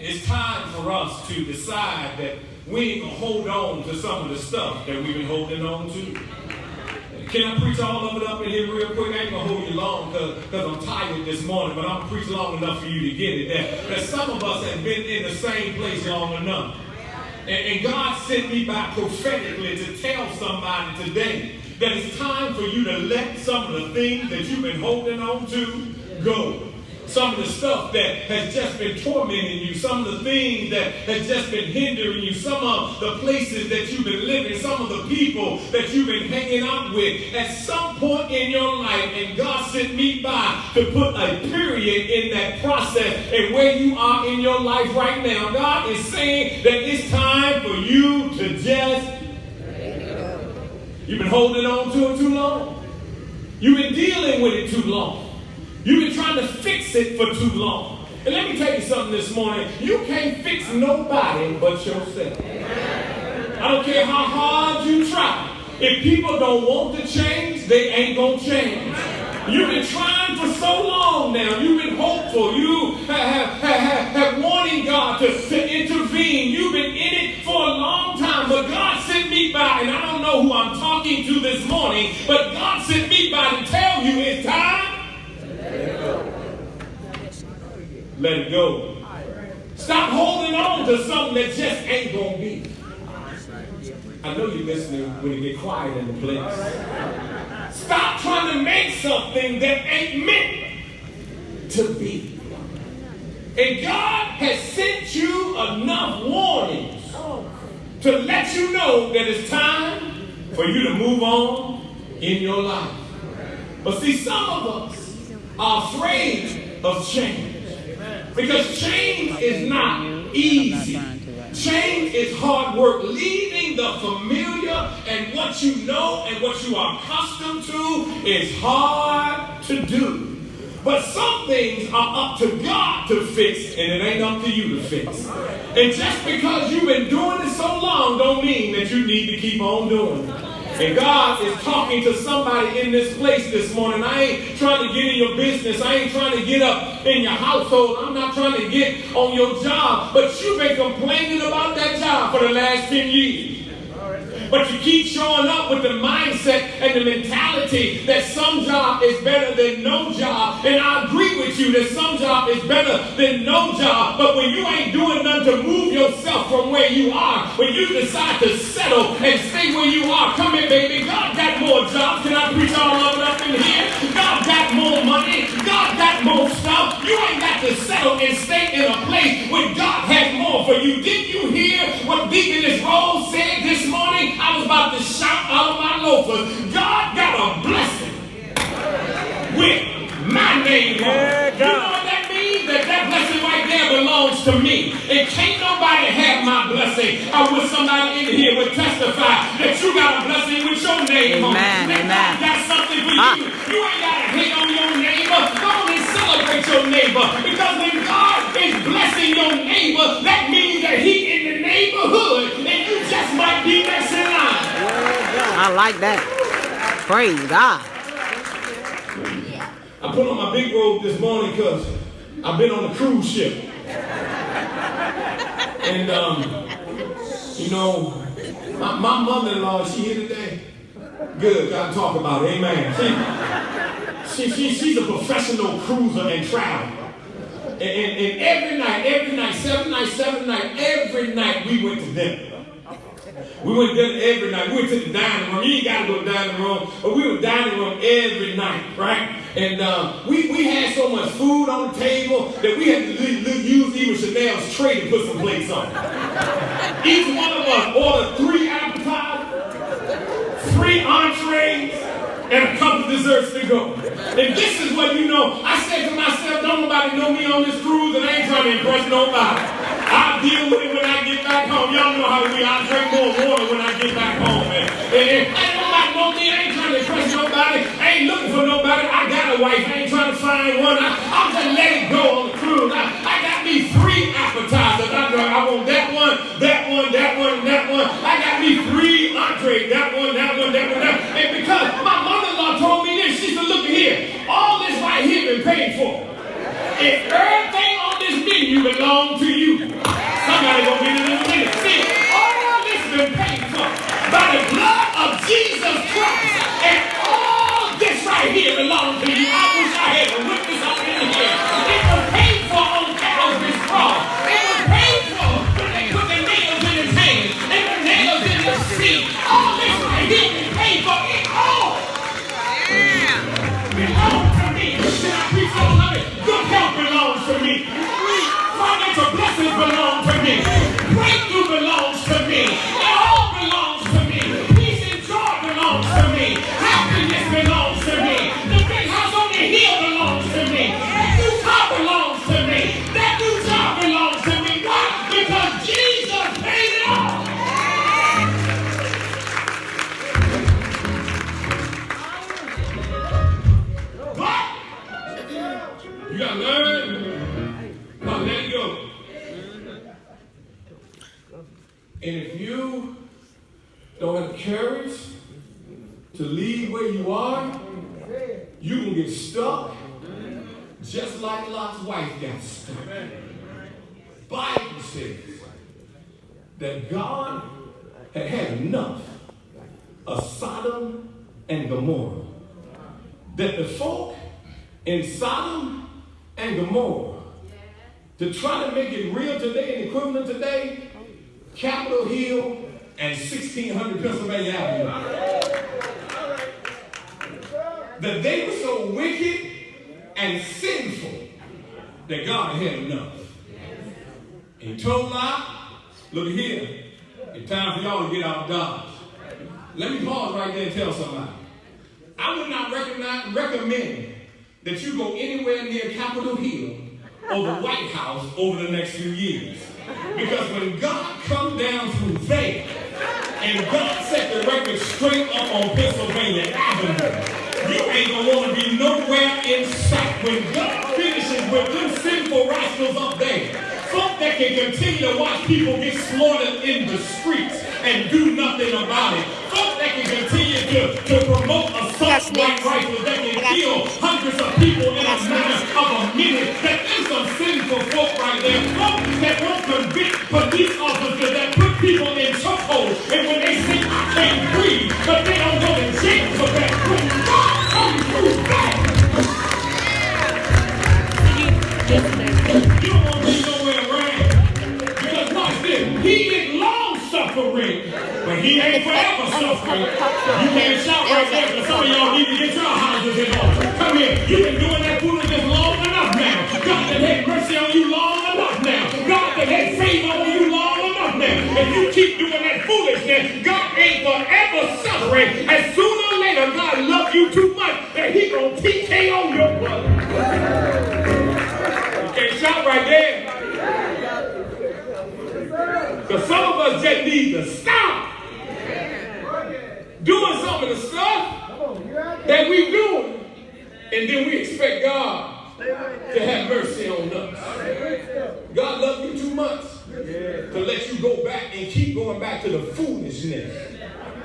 It's time for us to decide that we ain't going to hold on to some of the stuff that we've been holding on to. Can I preach all of it up in here real quick? I ain't going to hold you long because I'm tired this morning, but I'm going to preach long enough for you to get it. That some of us have been in the same place long enough. And God sent me by prophetically to tell somebody today that it's time for you to let some of the things that you've been holding on to go. Some of the stuff that has just been tormenting you, some of the things that has just been hindering you, some of the places that you've been living, some of the people that you've been hanging out with at some point in your life. And God sent me by to put a period in that process and where you are in your life right now. God is saying that it's time for you to just, you've been holding on to it too long. You've been dealing with it too long. You've been trying to fix it for too long. And let me tell you something this morning. You can't fix nobody but yourself. I don't care how hard you try. If people don't want to change, they ain't going to change. You've been trying for so long now. You've been hopeful. You have wanting God to intervene. You've been in it for a long time. But God sent me by, and I don't know who I'm talking to this morning, but God sent me by to tell you it's time. Let it go. Stop holding on to something that just ain't going to be. I know you're listening when you get quiet in the place. Stop trying to make something that ain't meant to be. And God has sent you enough warnings to let you know that it's time for you to move on in your life. But see, some of us are afraid of change. Because change is not easy. Change is hard work. Leaving the familiar and what you know and what you are accustomed to is hard to do. But some things are up to God to fix, and it ain't up to you to fix. And just because you've been doing it so long don't mean that you need to keep on doing it. And God is talking to somebody in this place this morning. I ain't trying to get in your business. I ain't trying to get up in your household. I'm not trying to get on your job. But you've been complaining about that job for the last 10 years. But you keep showing up with the mindset and the mentality that some job is better than no job. And I agree with you that some job is better than no job. But when you ain't doing nothing to move yourself from where you are, when you decide to settle and stay where you are, come here, baby. God got more jobs. Can I preach all of it up in here? God got more money. God got more stuff. You ain't got to settle and stay in a place where God has more for you. Did you hear what Deaconess Rose said this morning? I was about to shout out of my loafers. God got a blessing with my name on it. You know what that means? That blessing right there belongs to me. And can't nobody have my blessing. I wish somebody in here would testify that you got a blessing with your name on it. That God got something for you. You ain't got to hate on your neighbor. Go on and celebrate your neighbor. Because when God is blessing your neighbor, that means that he in the neighborhood. And you just might be next in line. I like that. Praise God. I put on my big robe this morning because I've been on a cruise ship. And, you know, my mother-in-law, is she here today? Good, gotta talk about it, amen. She's a professional cruiser and traveler. And every night, 7 nights, every night we went to dinner. We went to dinner every night. We went to the dining room. You ain't got to go to the dining room, but we were dining room every night, right? And we had so much food on the table that we had to use even Chanel's tray to put some plates on. Each one of us ordered 3 appetizers, 3 entrees, and a couple desserts to go. And this is what you know. I said to myself, don't nobody know me on this cruise, and I ain't trying to impress nobody. I'll deal with it when I get back home. Y'all know how we I drink more water when I get back home, man. And ain't nobody know me. I ain't trying to impress nobody. I ain't looking for nobody. I got a wife. I ain't trying to find one. I'm just let it go on the cruise. I got me 3 appetizers. I want that one, that one, that one, and that one. I got me 3 entrees. That one, that one, that one, that one. And because my mother-in-law told me this, she said, look here. All this right here been paid for. If everything on this menu belongs to you, people. Somebody gonna get it in a minute. See, all this been paid for by the blood of Jesus Christ. And all this right here belongs to you. I wish I had a witness up in here. It was paid for on Calvary's cross. It was paid for when they put the nails in his hands and the nails in his feet. All this right here is paid for. It all belongs to me. Can I preach all of it? Good health belongs to me. Financial blessings belong to me. Breakthrough belongs to me. It all belongs to me. Peace and joy belongs to me. Happiness belongs to me. The big house on the hill belongs to me. That new car belongs to me. That new job belongs to me. Why? Because Jesus paid it all. What? You gotta learn how to let it go. And if you don't have courage to leave where you are, you can get stuck just like Lot's wife got stuck. Bible says that God had had enough of Sodom and Gomorrah. That the folk in Sodom and Gomorrah, to try to make it real today and equivalent today, Capitol Hill and 1600 Pennsylvania Avenue. That they were so wicked and sinful that God had enough. And he told Lot, look here, it's time for y'all to get out of Dodge. Let me pause right there and tell somebody. I would not recommend that you go anywhere near Capitol Hill or the White House over the next few years. Because when God comes down through there and God set the record straight up on Pennsylvania Avenue, you ain't gonna want to be nowhere in sight. When God finishes with them sinful rascals up there, folk that can continue to watch people get slaughtered in the streets and do nothing about it. Folk that can continue to promote assault like rifles that can kill hundreds of people in a matter of a minute. That is some sinful folk right there. Folk that won't convict police officers that put people in chokeholds. And when they say, I can't breathe, but they don't go to jail for that. When God comes through that, you don't want to be nowhere around. Because watch this. He is long suffering, but he ain't forever suffering. You can't shout right there because some of y'all need to get your houses in order. Come here. You've been doing that foolishness long enough now. God that had mercy on you long enough now. God that had favor on you long enough now. If you keep doing that foolishness, God ain't forever suffering. And sooner or later, God loves you too much that he gonna TKO your brother. Can't shout right there. Because some of us just need to stop doing some of the stuff that we doing, and then we expect God to have mercy on us. God loves you too much to let you go back and keep going back to the foolishness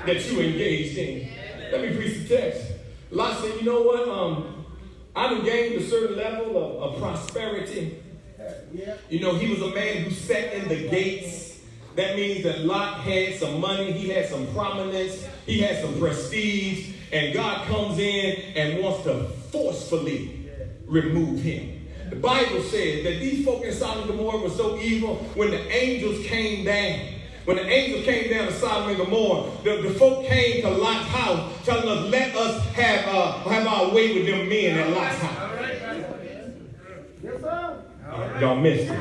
that you engaged in. Let me preach the text. Lot said, you know what? I've gained a certain level of prosperity. You know, he was a man who sat in the gates. That means that Lot had some money, he had some prominence, he had some prestige, and God comes in and wants to forcefully remove him. The Bible says that these folk in Sodom and Gomorrah were so evil when the angels came down. When the angels came down to Sodom and Gomorrah, the folk came to Lot's house telling us, let us have our way with them men at Lot's house. Yes, sir. Y'all missed it.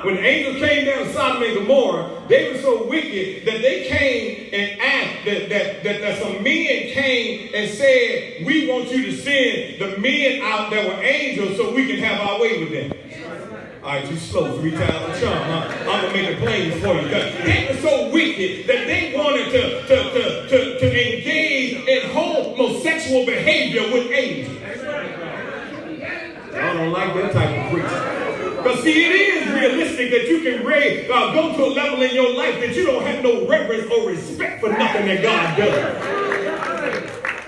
When the angels came down to Sodom and Gomorrah, they were so wicked that they came and asked that some men came and said, we want you to send the men out that were angels so we can have our way with them. All right, you slow 3 times a charm, huh? I'm going to make it plain for you. They were so wicked that they wanted to engage in homosexual behavior with angels. I don't like that type of preaching. Because see, it is realistic that you can go to a level in your life that you don't have no reverence or respect for nothing that God does.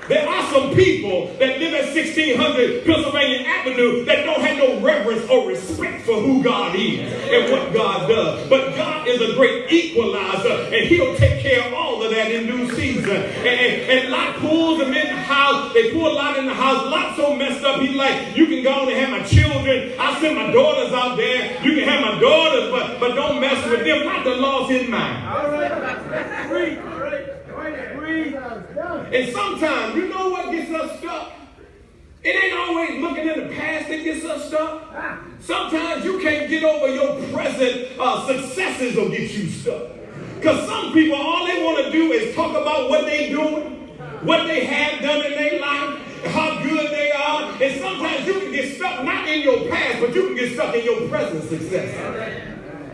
There are some people that live at 1600 Pennsylvania Avenue that don't have no reverence or respect for who God is and what God does. But God is a great equalizer, and he'll take care of all of that in due season. And Lot pulls them in the house. They pull Lot in the house. Lot so messed up, he's like, you can go on and have my children. I'll send my daughters out there. You can have my daughters, but don't mess with them. Lot done lost his mind. All right. And sometimes, you know what gets us stuck? It ain't always looking in the past that gets us stuck. Sometimes you can't get over your present successes will get you stuck. Because some people, all they want to do is talk about what they're doing, what they have done in their life, how good they are. And sometimes you can get stuck not in your past, but you can get stuck in your present success.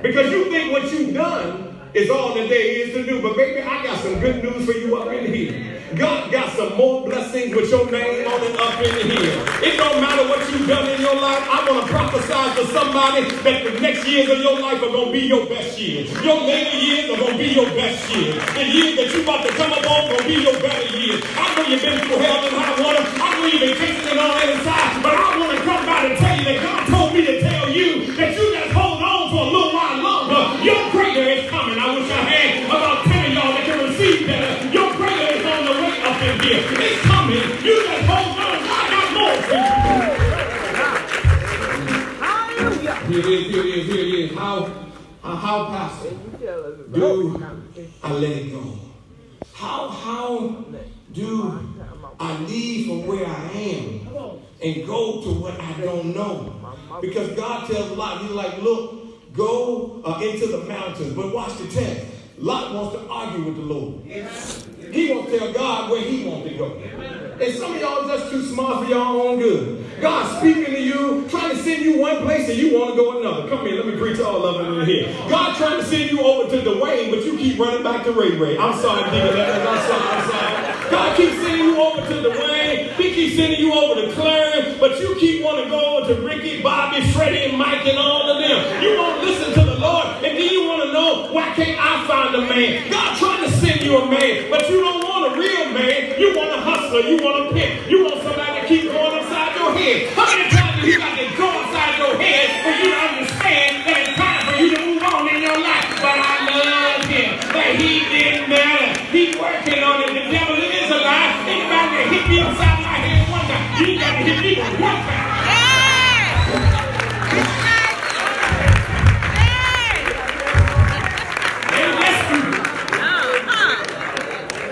Because you think what you've done is all that there is to do. But baby, I got some good news for you up in here. God got some more blessings with your name on it up in here. It don't matter what you've done in your life. I want to prophesy to somebody that the next years of your life are going to be your best years. Your later years are going to be your best years. The years that you're about to come up on going to be your better years. I know you've been through hell and high water. I know you've been chasing it on the inside. But I want to come by and tell you that God told me to tell you that you just hold on for a little while longer. Your greater is coming. I wish I had about 10 of y'all that can receive that. Your greater is on the way up in here. It's coming. You just hold on. I got more for you. Here it is. How, Pastor, do I let it go? How do I leave from where I am and go to what I don't know? Because God tells Lot, he's like, look, go into the mountains. But watch the text. Lot wants to argue with the Lord. He wants to tell God where he wants to go. And some of y'all just too smart for your own good. God's speaking to you, trying to send you one place and you want to go another. Come here, let me preach all of it in here. God trying to send you over to Dwayne, but you keep running back to Ray Ray. I'm sorry, people. I'm sorry. God keeps sending you over to Dwayne. He keeps sending you over to Clarence, but you keep wanting to go over to Ricky, Bobby, Freddie, and Mike, and all of them. You won't listen to the Lord, and then you want to know, why can't I find a man? God trying to send you a man, but you don't want a real man. You want a hustler. You want a pimp. You want somebody to keep going upside your head. How many times do you got to go upside your head for you to understand that it's time for you to move on in your life? But I love him. But he didn't matter. He's working on it. The devil is a lie. Anybody that hit me upside my head one time, you got to hit me one time.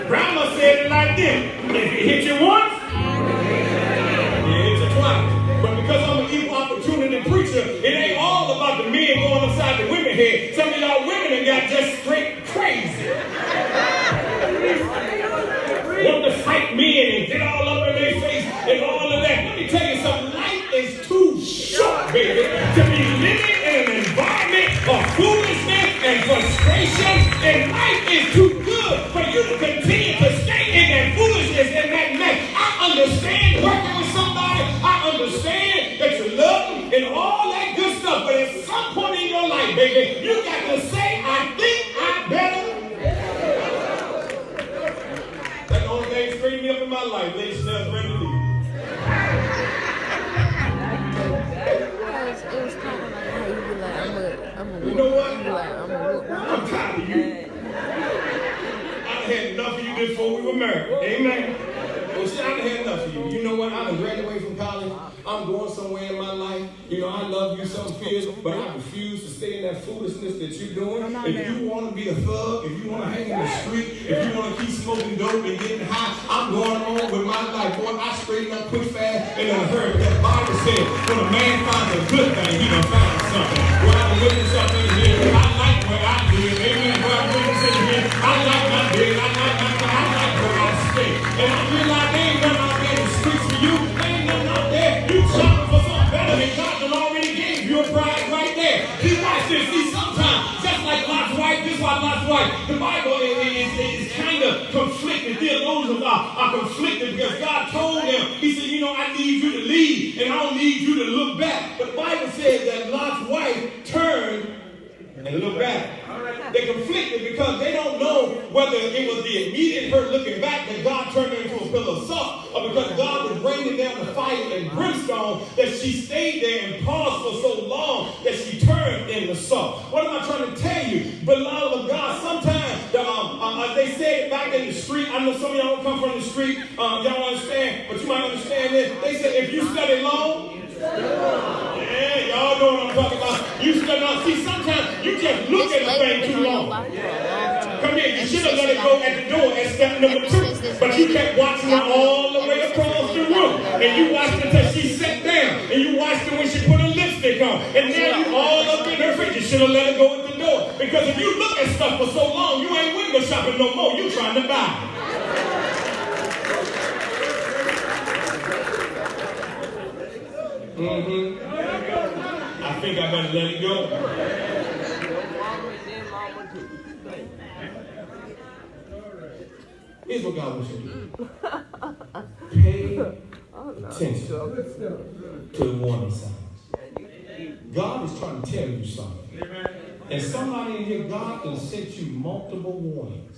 Grandma said it like this. If it hit you once, it hit you twice. But because I'm an equal opportunity preacher, it ain't all about the men going upside the women head. Some of y'all women have got just straight crazy. Want to fight men and get all up in their face and all of that. Let me tell you something. Life is too short, baby, to be living in an environment of foolishness and frustration. And life is too good for you to continue to stay in that foolishness and that mess. I understand working with somebody. I understand that you love them and all that good stuff. But at some point in your life, baby, you got to say, I think I better. That's the only thing straightened me up in my life. Lady Snell's ready to leave. It was kind of like how you be like, I'm a You know what? I'm tired of you. I had enough of you before we were married. Amen. Well, see, I had enough of you. You know what? I done graduated from college. I'm going somewhere in my life. You know, I love you some fierce, but I refuse to stay in that foolishness that you're doing. If you want to be a thug, if you want to hang in the street, if you want to keep smoking dope and getting high, I'm going on with my life. Boy, I straighten up quick fast and then hurry. That Bible said, when a man finds a good thing, he done found something. Well, I witness something here. I like where I live. Amen. Well, I witness in here. I like my bed. I like where I stay. And I realize they ain't nothing out there in the streets for you. They ain't nothing out there. You shopping for something better than God done already gave you a bride right there. See, watch this. See, sometimes, just like Lot's wife, this is why Lot's wife, the Bible is kind of conflicted. Theologians are conflicted because God told them, he said, you know, I need you to leave and I don't need you to look back. But the Bible says that Lot's wife turned and looked back. They're conflicted because they don't know whether it was the immediate hurt looking back that God turned her into a pillar of salt, or because God was raining down the fire and brimstone that she stayed there and paused for so long that she turned into salt. What am I trying to tell you? Beloved of God, sometimes they said it back in the street. I know some of y'all don't come from the street. Y'all understand, but you might understand this. They said if you study long, yeah, y'all know what I'm talking about. You study long. See, sometimes you just look at the thing too long. Come here, you should have let it go at the door at step number 2. But you kept watching her all the way across the room. And you watched her until she sat down. And you watched her when she put her lipstick on. And now you all up in her face. You should have let her go at the door. Because if you look at stuff for so long, you ain't window shopping no more. You trying to buy it. I think I better let it go. Here's what God wants you to do. Pay attention to the warning signs. God is trying to tell you something. And somebody in here, God can set you multiple warnings.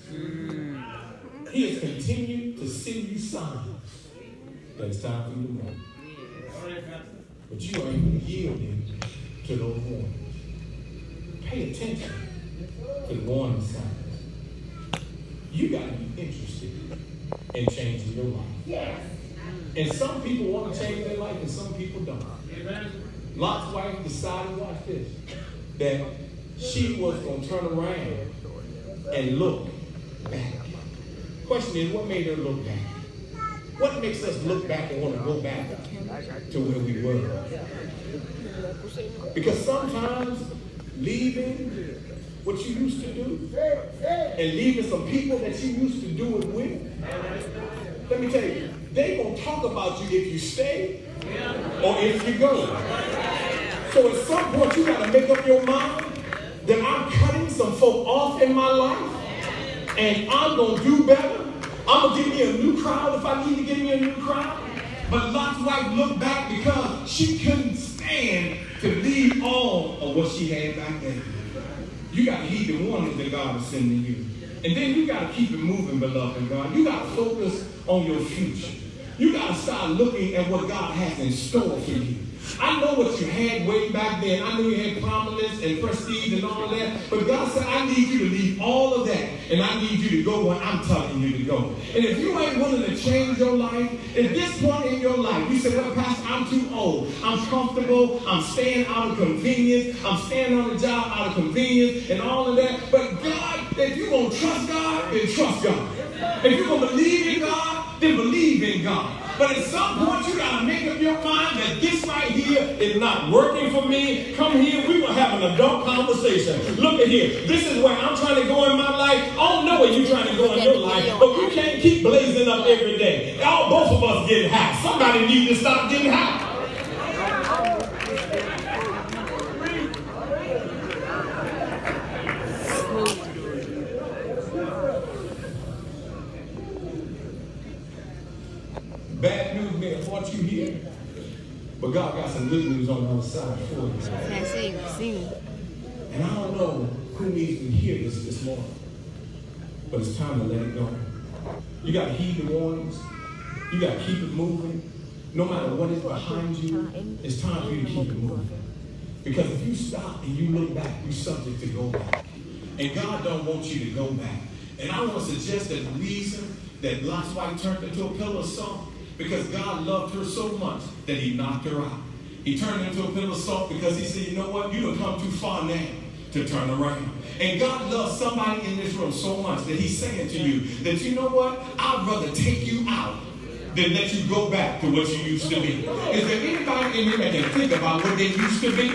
He has continued to send you signs that it's time for you to move. But you are even yielding to those warnings. Pay attention to the warning signs. You got to be interested in changing your life. Yes. And some people want to change their life and some people don't. Amen. Lot's wife decided, watch this, that she was going to turn around and look back. Question is, what made her look back? What makes us look back and want to go back to where we were? Because sometimes leaving what you used to do and leaving some people that you used to do it with, let me tell you, they're going to talk about you if you stay or if you go. So at some point you got to make up your mind that I'm cutting some folk off in my life and I'm going to do better. I'm going to get me a new crowd if I need to get me a new crowd. But Lot's wife looked back because she couldn't stand to leave all of what she had back then. You got to heed the warnings that God is sending you. And then you got to keep it moving, beloved in God. You got to focus on your future. You got to start looking at what God has in store for you. I know what you had way back then. I know you had prominence and prestige and all that. But God said, I need you to leave all of that. And I need you to go where I'm telling you to go. And if you ain't willing to change your life, at this point in your life, you say, well, Pastor, I'm too old. I'm comfortable. I'm staying out of convenience. I'm staying on the job out of convenience and all of that. But God, if you're going to trust God, then trust God. If you're going to believe in God, then believe in God. But at some point, you got to make up your mind that this right here is not working for me. Come here, we will have an adult conversation. Look at here. This is where I'm trying to go in my life. I don't know where you're trying to go in your life, but we can't keep blazing up every day. Both of us getting high. Somebody needs to stop getting high. Bad news may have brought you here, but God got some good news on the other side for you. That's it. See. And I don't know who needs to hear this morning, but it's time to let it go. You got to heed the warnings. You got to keep it moving. No matter what is behind you, it's time for you to keep it moving. Because if you stop and you look back, you're subject to go back. And God don't want you to go back. And I want to suggest that the reason that Lot's wife turned into a pillar of salt, because God loved her so much that he knocked her out. He turned her into a pillar of salt because he said, you know what? You done come too far now to turn around. And God loves somebody in this room so much that he's saying to you that, you know what? I'd rather take you out than let you go back to what you used to be. Is there anybody in here that can think about what they used to be?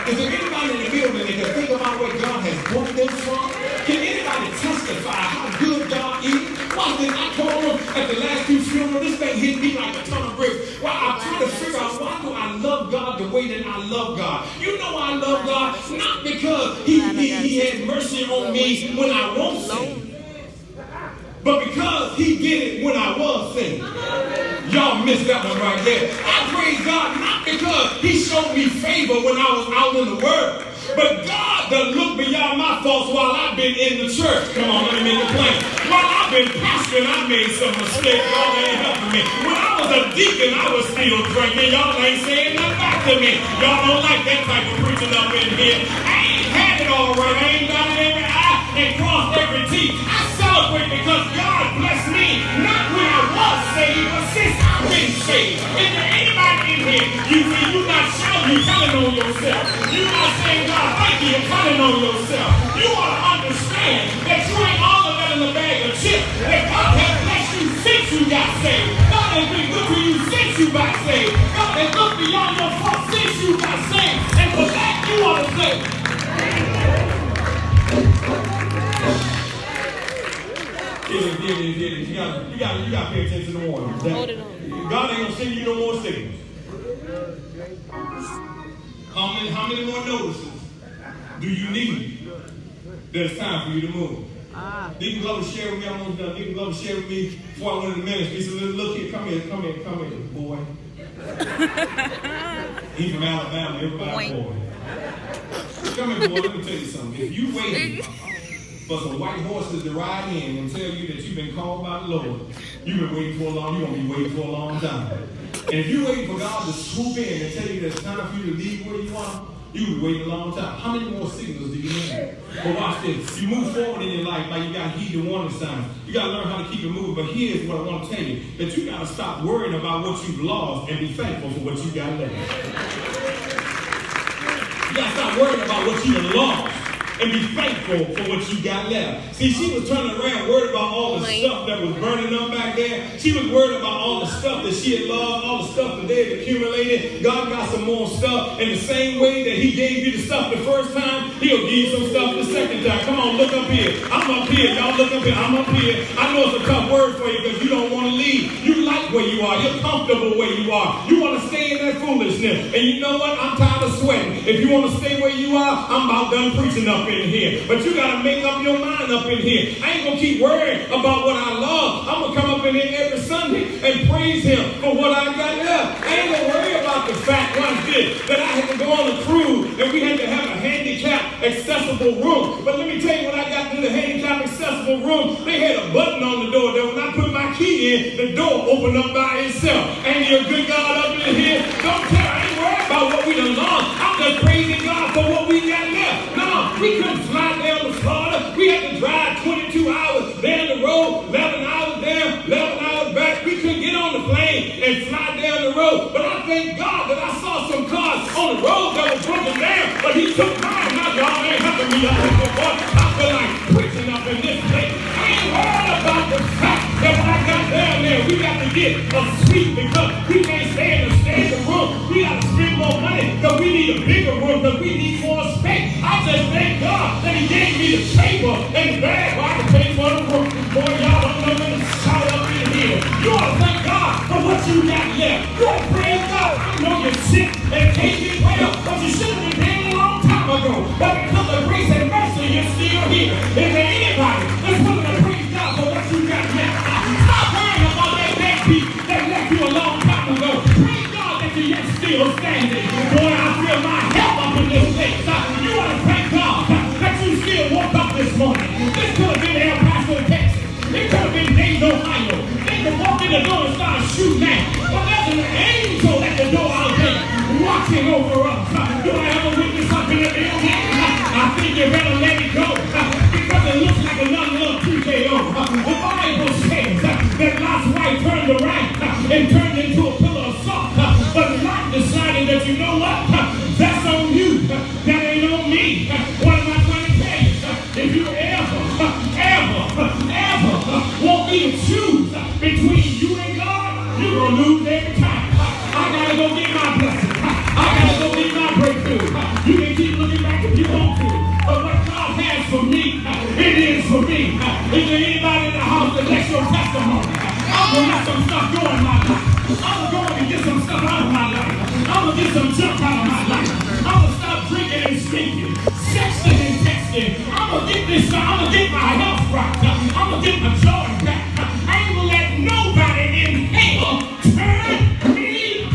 Is there anybody in the building that can think about where God has brought them from? Can anybody testify how good God is? Watch this. I told them at the last two funerals, this thing hit me like a ton of bricks. Well, I'm trying to figure out, why do I love God the way that I love God? You know I love God not because he had mercy on me when I won't sin, but because he did it when I was sinning. Y'all missed that one right there. I praise God not because he showed me favor when I was out in the world, but God God done looked beyond my faults while I've been in the church. Come on, let me make it plain. While I've been pastoring, I made some mistakes. Y'all ain't helping me. When I was a deacon, I was still drinking. Y'all ain't saying nothing back to me. Y'all don't like that type of preaching up in here. I ain't had it all right. I ain't got every I and crossed every T. I celebrate because God blessed me, not when I was saved, but since I've been saved. Is there anybody in here? You're not shouting, you're telling on yourself. You're not saying, God, thank you, you're telling on yourself. You ought to understand that you ain't all of that in a bag of chips. That God has blessed you since you got saved. God has been good to you since you got saved. God has looked beyond your faults since you got saved. And for that, you ought to say, You got to pay attention to the warning. God ain't going to send you no more signals. How many more notices do you need that it's time for you to move? Deacon Glover shared with me, I'm almost done. Deacon Glover shared with me before I went in the ministry. He said, look here, come here, boy. He's from Alabama, everybody boy. Come here, boy, let me tell you something. If you wait for some white horses to ride in and tell you that you've been called by the Lord, you've been waiting for a long, you're going to be waiting for a long time. And if you're waiting for God to swoop in and tell you that it's time for you to leave where you are, you've been waiting a long time. How many more signals do you need? But watch this. You move forward in your life, like you got to heed the warning signs. You got to learn how to keep it moving. But here's what I want to tell you, that you got to stop worrying about what you've lost and be thankful for what you got left. You got to stop worrying about what you've lost and be thankful for what you got left. See, she was turning around worried about all the stuff that was burning up back there. She was worried about all the stuff that she had lost, all the stuff that they had accumulated. God got some more stuff. In the same way that he gave you the stuff the first time, he'll give you some stuff the second time. Come on, look up here. I'm up here. Y'all look up here. I'm up here. I know it's a tough word for you because you don't want to leave. You like where you are. You're comfortable where you are. You want to stay in that foolishness. And you know what? I'm tired of sweating. If you want to stay where you are, I'm about done preaching up in here. But you got to make up your mind up in here. I ain't going to keep worrying about what I love. I'm going to come up in here every Sunday and praise him for what I got left. I ain't going to worry about the fact, watch this, that I had to go on a cruise and we had to have a handicap accessible room. But let me tell you, when I got to the handicap accessible room, they had a button on the door that when I put my key in, the door opened up by itself. Ain't you a good God up in here? Don't care. I ain't worried about what we done lost. I'm just praising God for what we got left. No, we couldn't fly down to Florida. We had to drive 22 hours down the road, 11 hours there, 11 hours back. We couldn't get on the plane and fly down the road. But I thank God that I saw some cars on the road that was broken down, but he took mine. Now y'all ain't helping me up in the boy. I feel like preaching up in this place. I ain't worried about the fact that when I got down there, we got to get a suite because we can't stay in the standard room. We got to spend more money because we need a bigger room because we need more space. I just thank God that he gave me the table and the bag where I can pay for the room. Boy, y'all don't know when to shout up in here. You ought to thank God for what you got left. You ought to praise God. I know you're sick and can't get well, but you should have been dead a long time ago. But because of grace and mercy, you're still here. Is there anybody that's willing to praise God for what you got left? Stop worrying about that dead piece that left you a long time ago. Praise God that you're yet still standing. Boy, I feel my help up in this place. You ought to thank God that you still woke up this morning. This could have been El Paso, Texas. It could have been Dayton, Ohio. They could walk in the door and start shooting at. But there's an angel at the door out there watching over us. Do I have a witness up in the building? I think you better let it go because it looks like another little TKO. The Bible says that Lot's wife turned around and turned into a pillar of salt. But Lot decided that, you know what? That's on you. That ain't on me. What am I trying to tell you? If you ever want me to choose between you and God, you're going to lose every time. I got to go get my blessing. I got to go get my breakthrough. You can keep looking back if you want to. But what God has for me, it is for me. Is there anybody in the house that lets your testimony? I'm going to let some stuff go in my life. I'm going to get some stuff out of my life. I'm going to get some junk out of my life. I'm going to stop drinking and stinking, sexting and texting. I'm going to get this stuff. I'm going to get my health right. I'm going to get my joy back. I ain't going to let nobody in hell turn me.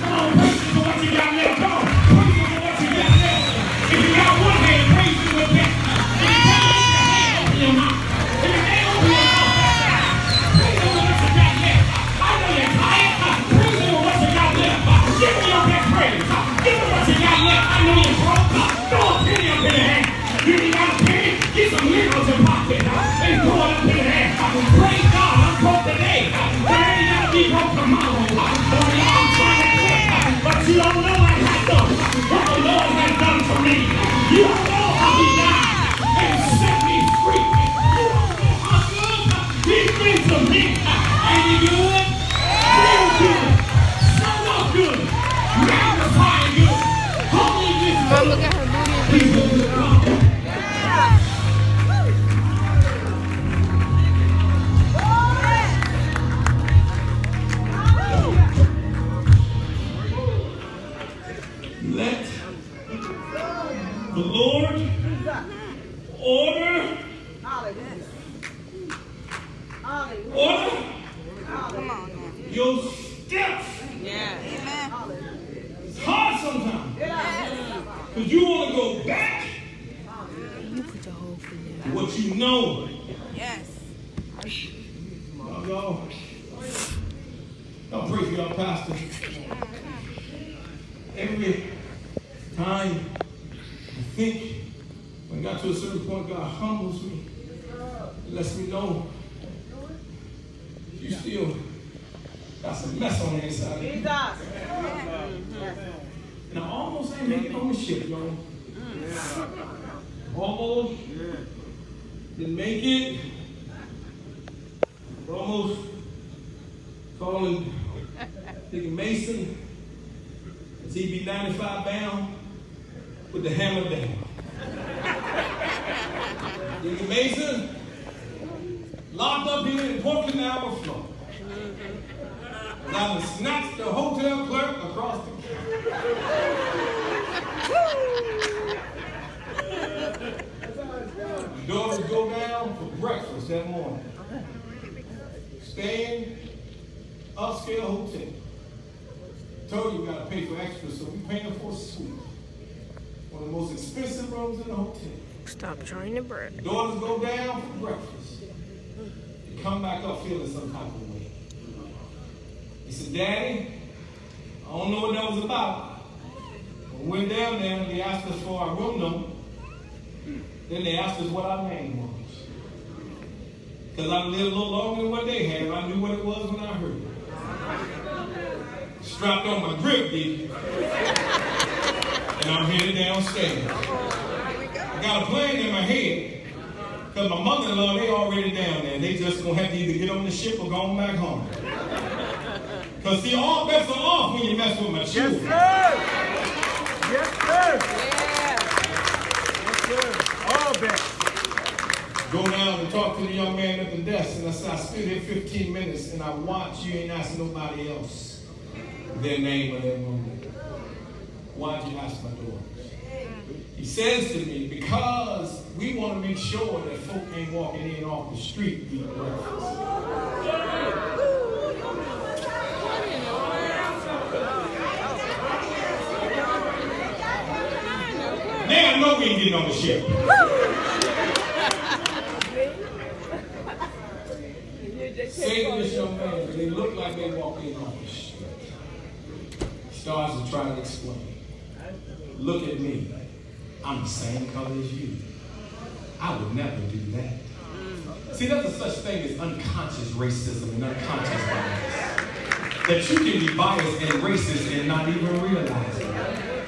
Come on, praise for what you got left. Let the Lord order your steps. Yeah. It's hard sometimes. Because you want to go back You put your whole foot in. to what you know. Yes. Y'all pray for y'all, Pastor. Every time I think when I got to a certain point, God humbles me. It lets me know you still got some mess on the inside of you. And I almost ain't make it on the ship, y'all. Almost didn't make it. Almost calling Nigga Mason, TB 95 down, with the hammer down. Nigga Mason, locked up here in Portland, Alabama, Florida. And I was snatched the hotel clerk across the The daughters go down for breakfast that morning. Staying upscale hotel. Told you we gotta pay for extra, so we paying for a suite. One of the most expensive rooms in the hotel. Stop trying to break. Daughters go down for breakfast. They come back up feeling some type of way. He said, Daddy, I don't know what that was about. We went down there and they asked us for our room number. Then they asked us what our name was. Because I lived a little longer than what they had. I knew what it was when I heard it. Strapped on my grip, did and I'm headed downstairs. I got a plan in my head. Because my mother-in-law, they already down there. They just going to have to either get on the ship or go on back home. Because see, all bets are off when you mess with my children. Yes, sir. Yes, sir. All bets. Go down and talk to the young man at the desk, and I said, I stood here 15 minutes, and I watched you ain't ask nobody else their name or their room. Why'd you ask my daughters? He says to me, because we want to make sure that folk ain't walking in off the street eating breakfast. Now I know we ain't getting on the ship. Say to this young man, they look like they walk in on the street. He starts to try to explain. Look at me. I'm the same color as you. I would never do that. See, there's a such thing as unconscious racism and unconscious bias. That you can be biased and racist and not even realize it.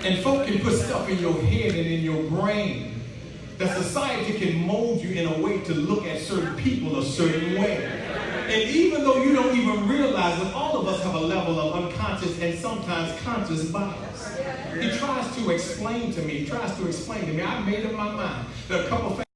And folk can put stuff in your head and in your brain. That society can mold you in a way to look at certain people a certain way. And even though you don't even realize it, all of us have a level of unconscious and sometimes conscious bias. He tries to explain to me, I made up my mind. There are a couple